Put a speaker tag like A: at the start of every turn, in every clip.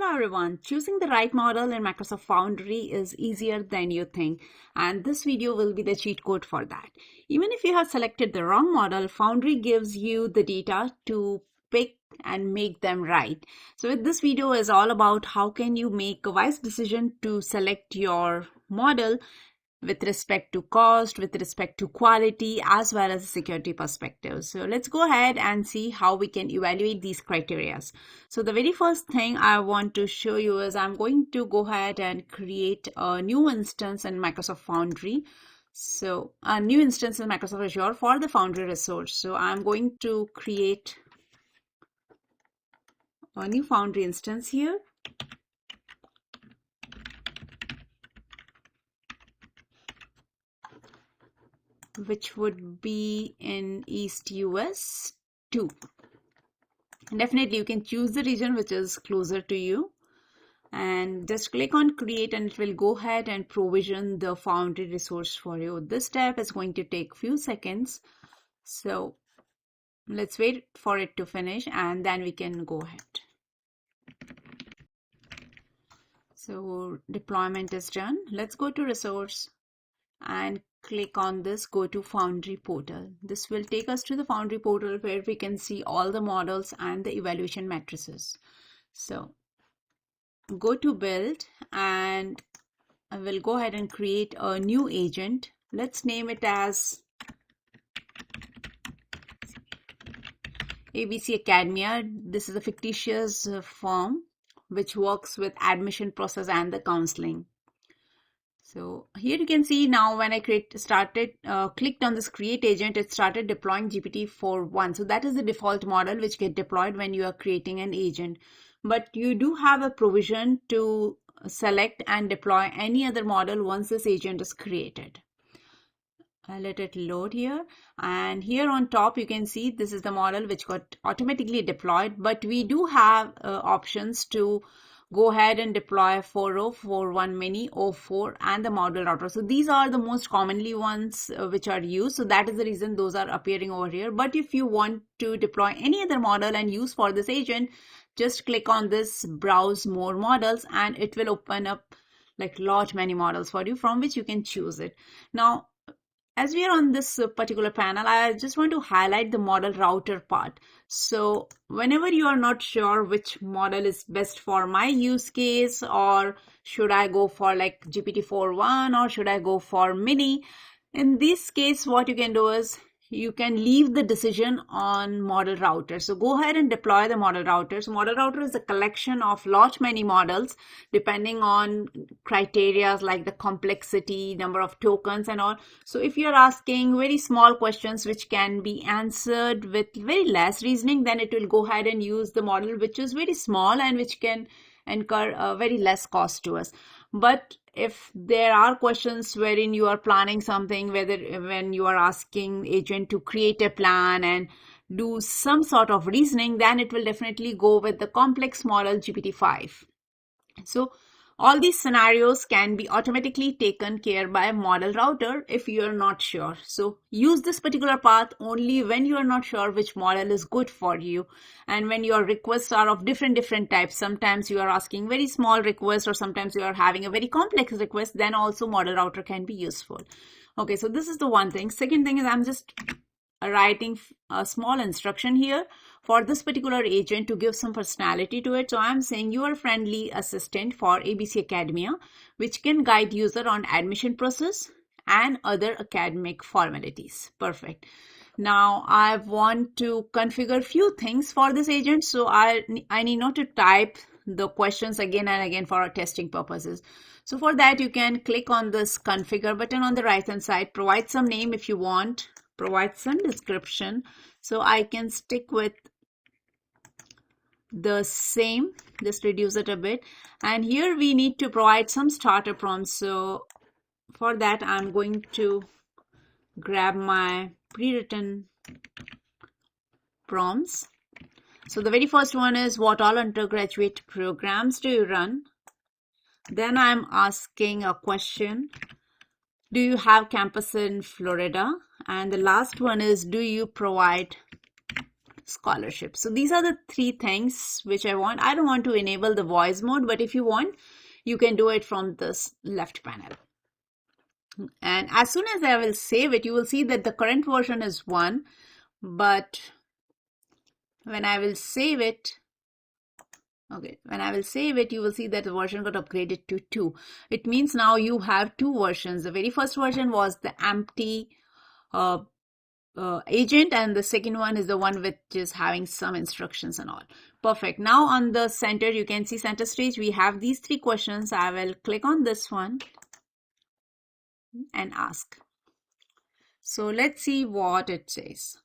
A: Hello everyone, choosing the right model in Microsoft Foundry is easier than you think, and this video will be the cheat code for that. Even if you have selected the wrong model, Foundry gives you the data to pick and make them right. So this video is all about how can you make a wise decision to select your model with respect to cost, with respect to quality, as well as security perspective. So let's go ahead and see how we can evaluate these criteria. So the very first thing I want to show you is I'm going to go ahead and create a new instance in Microsoft Foundry. So a new instance in Microsoft Azure for the Foundry resource. So I'm going to create a new Foundry instance here. Which would be in East US 2. Definitely you can choose the region which is closer to you and just click on create and it will go ahead and provision the Foundry resource for you. This step is going to take few seconds. So let's wait for it to finish and then we can go ahead. So deployment is done. Let's go to resource and click on this go to Foundry portal. This will take us to the Foundry portal where we can see all the models and the evaluation matrices. So go to build and I will go ahead and create a new agent. Let's name it as ABC Academia. This is a fictitious firm which works with admission process and the counseling. So here you can see now when I clicked on this create agent, it started deploying GPT-4.1. So that is the default model which get deployed when you are creating an agent. But you do have a provision to select and deploy any other model once this agent is created. I'll let it load here. And here on top, you can see this is the model which got automatically deployed. But we do have options to go ahead and deploy 4041 mini, 04 and the model router. So these are the most commonly ones which are used. So that is the reason those are appearing over here. But if you want to deploy any other model and use for this agent, just click on this browse more models and it will open up like large many models for you from which you can choose it. Now, as we are on this particular panel, I just want to highlight the model router part. So whenever you are not sure which model is best for my use case, or should I go for like GPT-4.1 or should I go for mini, in this case, what you can do is you can leave the decision on model router. So go ahead and deploy the model router. So model router is a collection of large many models depending on criteria like the complexity, number of tokens and all. So if you're asking very small questions which can be answered with very less reasoning, then it will go ahead and use the model which is very small and which can incur a very less cost to us. But if there are questions wherein you are planning something, when you are asking agent to create a plan and do some sort of reasoning, then it will definitely go with the complex model GPT-5. So all these scenarios can be automatically taken care by model router if you are not sure. So use this particular path only when you are not sure which model is good for you. And when your requests are of different types, sometimes you are asking very small requests or sometimes you are having a very complex request, then also model router can be useful. Okay, so this is the one thing. Second thing is I'm just writing a small instruction here for this particular agent to give some personality to it. So I'm saying your friendly assistant for ABC Academia, which can guide user on admission process and other academic formalities. Perfect. Now I want to configure few things for this agent. So I need not to type the questions again and again for our testing purposes. So for that, you can click on this configure button on the right hand side, provide some name if you want, provide some description. So I can stick with the same, just reduce it a bit. And here we need to provide some starter prompts. So for that, I'm going to grab my pre-written prompts. So the very first one is, what all undergraduate programs do you run? Then I'm asking a question, do you have campus in Florida? And the last one is, do you provide scholarship. So these are the three things which I want. I don't want to enable the voice mode, but if you want, you can do it from this left panel. And as soon as I will save it, you will see that the current version is 1, but when I will save it, when I will save it, you will see that the version got upgraded to 2. It means now you have 2 versions. The very first version was the empty agent, and the second one is the one which is having some instructions and all. Perfect. Now on the center, you can see center stage, we have these 3 questions. I will click on this one and ask. So let's see what it says.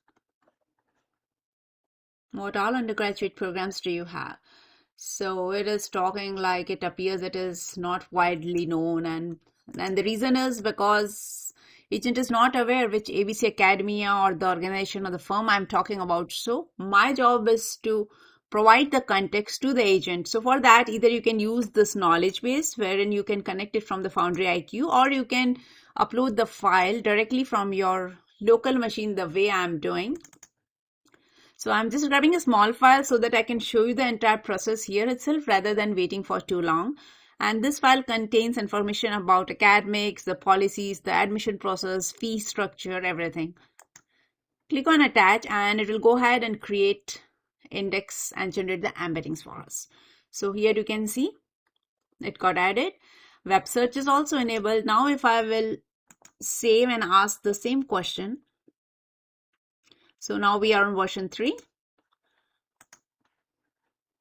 A: What all undergraduate programs do you have? So it is talking like it appears it is not widely known, and the reason is because agent is not aware which ABC academia or the organization or the firm I'm talking about. So my job is to provide the context to the agent. So for that, either you can use this knowledge base wherein you can connect it from the Foundry IQ, or you can upload the file directly from your local machine the way I'm doing. So I'm just grabbing a small file so that I can show you the entire process here itself rather than waiting for too long. And this file contains information about academics, the policies, the admission process, fee structure, everything. Click on attach and it will go ahead and create index and generate the embeddings for us. So here you can see it got added. Web search is also enabled. Now if I will save and ask the same question. So now we are on version 3.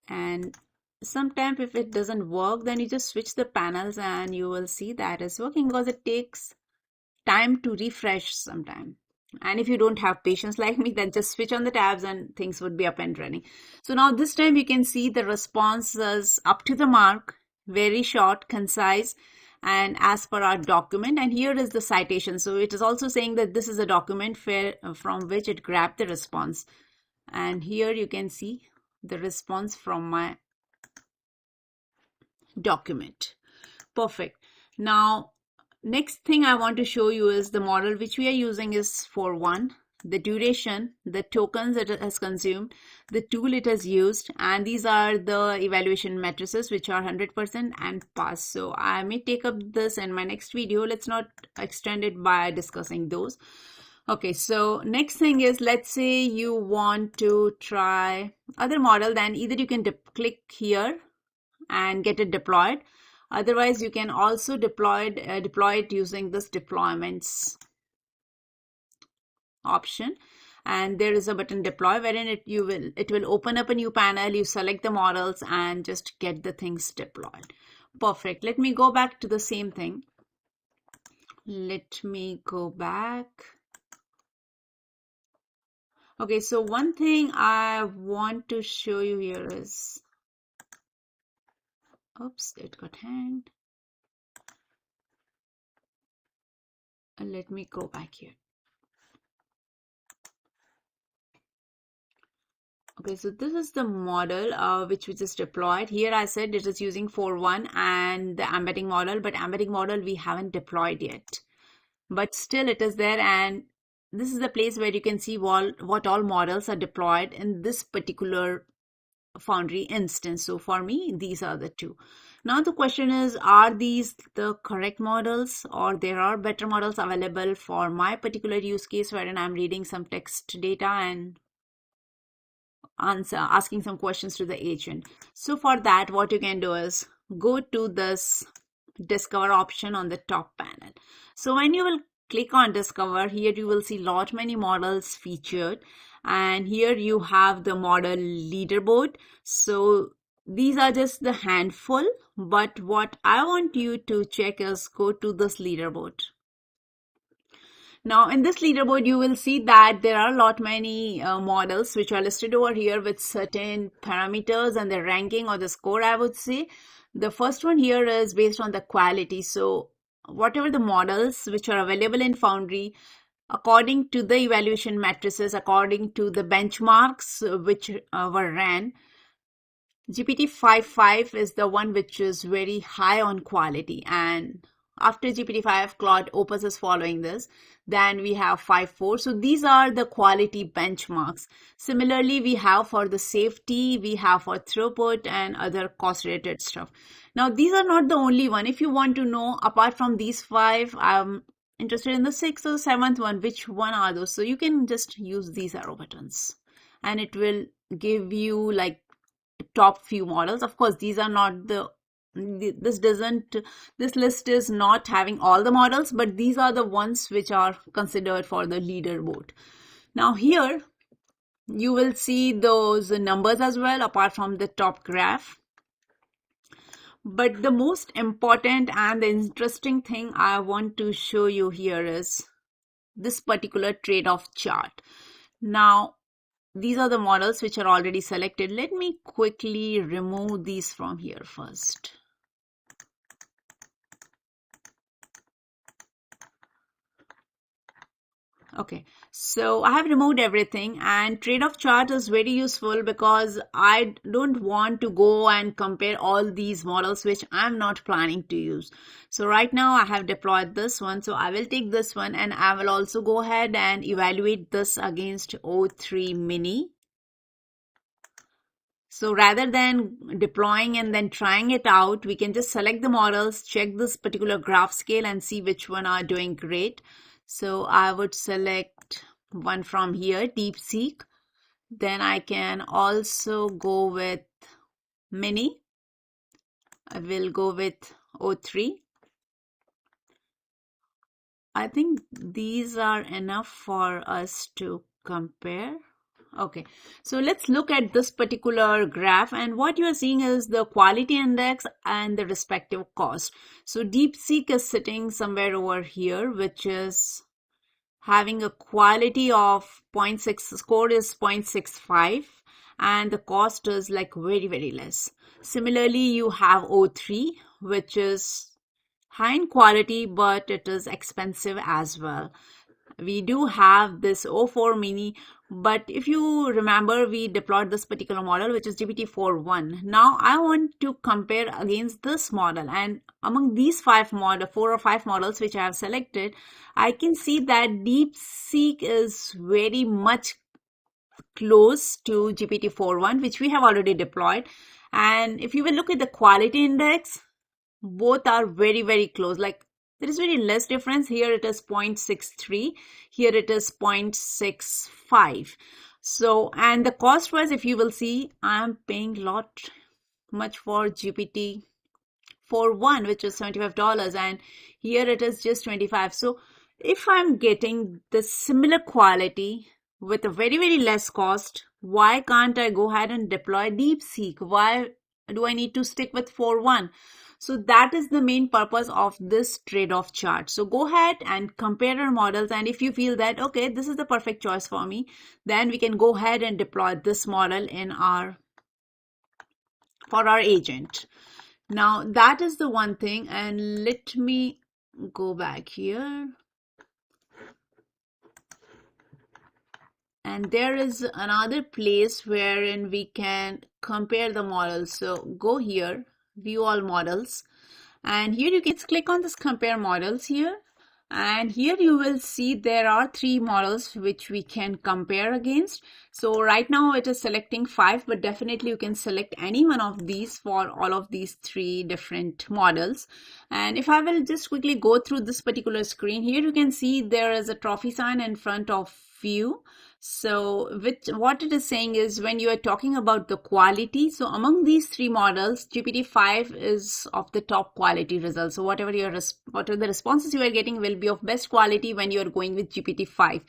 A: And sometimes if it doesn't work, then you just switch the panels and you will see that it's working, because it takes time to refresh sometime. And if you don't have patience like me, then just switch on the tabs and things would be up and running. So now this time you can see the response is up to the mark, very short, concise, and as per our document. And here is the citation. So it is also saying that this is a document from which it grabbed the response. And here you can see the response from my document. Perfect. Now, next thing I want to show you is the model which we are using is 4.1, the duration, the tokens it has consumed, the tool it has used, and these are the evaluation matrices which are 100% and pass. So I may take up this in my next video. Let's not extend it by discussing those. Okay, so next thing is, let's say you want to try other model, then either you can click here and get it deployed. Otherwise, you can also deploy it using this deployments option. And there is a button deploy wherein it will open up a new panel. You select the models and just get the things deployed. Perfect. Let me go back to the same thing. Let me go back. Okay, so one thing I want to show you here is, oops, it got hanged. And let me go back here. Okay, so this is the model which we just deployed. Here I said it is using 4.1 and the embedding model, but embedding model we haven't deployed yet. But still it is there, and this is the place where you can see what all models are deployed in this particular Foundry instance. So for me, these are the 2. Now the question is, are these the correct models, or there are better models available for my particular use case wherein I'm reading some text data and asking some questions to the agent? So for that, what you can do is go to this discover option on the top panel. So when you will click on discover, here you will see lot many models featured, and here you have the model leaderboard. So these are just the handful, but what I want you to check is go to this leaderboard. Now in this leaderboard, you will see that there are a lot many models which are listed over here with certain parameters and the ranking or the score, I would say. The first one here is based on the quality. So whatever the models which are available in Foundry, according to the evaluation matrices, according to the benchmarks which were ran, GPT-5.5 is the one which is very high on quality, and after GPT-5, Claude Opus is following this. Then we have 5.4. So these are the quality benchmarks. Similarly, we have for the safety, we have for throughput and other cost related stuff. Now, these are not the only one. If you want to know, apart from these 5, I'm interested in the 6th or 7th one, which one are those? So you can just use these arrow buttons and it will give you like top few models. Of course, these are not this list is not having all the models, but these are the ones which are considered for the leaderboard. Now here you will see those numbers as well apart from the top graph. But the most important and the interesting thing I want to show you here is this particular trade-off chart. Now, these are the models which are already selected. Let me quickly remove these from here first. Okay, so I have removed everything, and trade-off chart is very useful because I don't want to go and compare all these models which I'm not planning to use. So right now I have deployed this one, so I will take this one and I will also go ahead and evaluate this against O3 mini. So rather than deploying and then trying it out, we can just select the models, check this particular graph scale and see which one are doing great. So I would select one from here, DeepSeek. Then I can also go with Mini. I will go with O3. I think these are enough for us to compare. Okay, so let's look at this particular graph, and what you are seeing is the quality index and the respective cost. So DeepSeek is sitting somewhere over here, which is having a quality of 0.6, score is 0.65, and the cost is like very, very less. Similarly, you have O3, which is high in quality, but it is expensive as well. We do have this O4 mini, but if you remember, we deployed this particular model, which is GPT-4.1. Now I want to compare against this model, and among these 4 or 5 models which I have selected, I can see that DeepSeek is very much close to GPT-4.1, which we have already deployed. And if you will look at the quality index, both are very, very close. Like there is very less difference. Here it is 0.63. Here it is 0.65. So, and the cost wise, if you will see, I am paying much for GPT-4.1, which is $75, and here it is just 25. So if I'm getting the similar quality with a very, very less cost, why can't I go ahead and deploy DeepSeek? Why do I need to stick with 4.1? So that is the main purpose of this trade-off chart. So go ahead and compare our models, and if you feel that, okay, this is the perfect choice for me, then we can go ahead and deploy this model for our agent. Now that is the one thing, and let me go back here. And there is another place wherein we can compare the models. So go here, view all models, and here you can click on this compare models here, and here you will see there are 3 models which we can compare against. So right now it is selecting 5, but definitely you can select any one of these for all of these 3 different models. And if I will just quickly go through this particular screen, here you can see there is a trophy sign in front of you. So what it is saying is, when you are talking about the quality, so among these 3 models, GPT-5 is of the top quality results. So whatever the responses you are getting will be of best quality when you are going with GPT-5.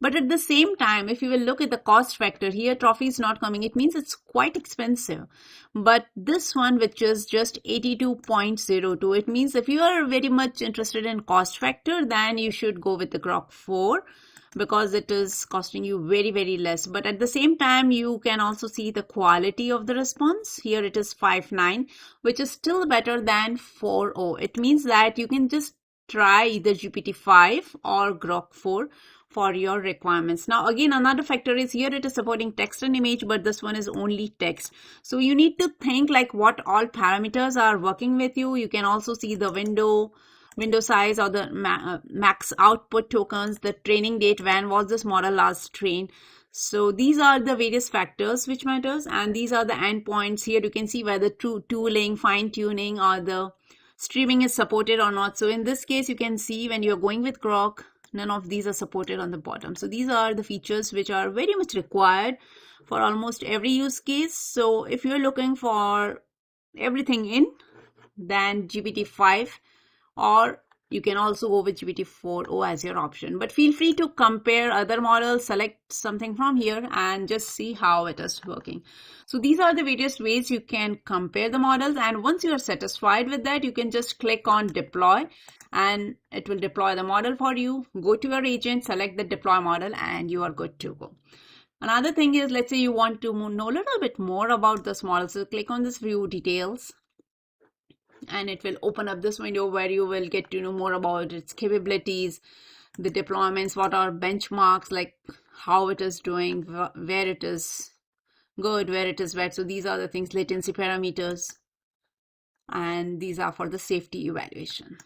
A: But at the same time, if you will look at the cost factor, here trophy is not coming. It means it's quite expensive. But this one, which is just 82.02, it means if you are very much interested in cost factor, then you should go with the Grok 4. Because it is costing you very, very less. But at the same time, you can also see the quality of the response. Here it is 5.9, which is still better than 4.0. It means that you can just try either GPT-5 or Grok 4 for your requirements. Now again, another factor is here it is supporting text and image, but this one is only text. So you need to think like what all parameters are working with you. You can also see the window window size or the max output tokens, the training date, when was this model last trained. So these are the various factors which matters, and these are the endpoints. Here you can see whether tooling, fine tuning, or the streaming is supported or not. So in this case, you can see when you're going with Grok, none of these are supported on the bottom. So these are the features which are very much required for almost every use case. So if you're looking for everything in, then GPT-5, or you can also go with GPT-4o as your option. But feel free to compare other models, select something from here and just see how it is working. So these are the various ways you can compare the models, and once you are satisfied with that, you can just click on deploy and it will deploy the model for you. Go to your agent, select the deploy model, and you are good to go. Another thing is, let's say you want to know a little bit more about this model. So click on this view details, and it will open up this window where you will get to know more about its capabilities, the deployments, what are benchmarks, like how it is doing, where it is good, where it is bad. So these are the things, latency parameters, and these are for the safety evaluation.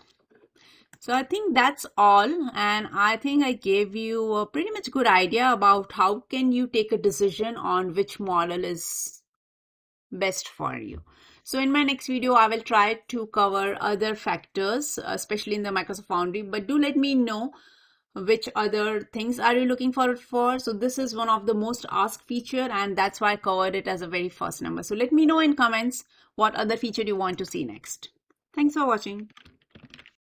A: So I think that's all, and I think I gave you a pretty much good idea about how can you take a decision on which model is best for you. So in my next video, I will try to cover other factors, especially in the Microsoft Foundry, but do let me know which other things are you looking forward for. So this is one of the most asked feature, and that's why I covered it as a very first number. So let me know in comments what other feature you want to see next. Thanks for watching.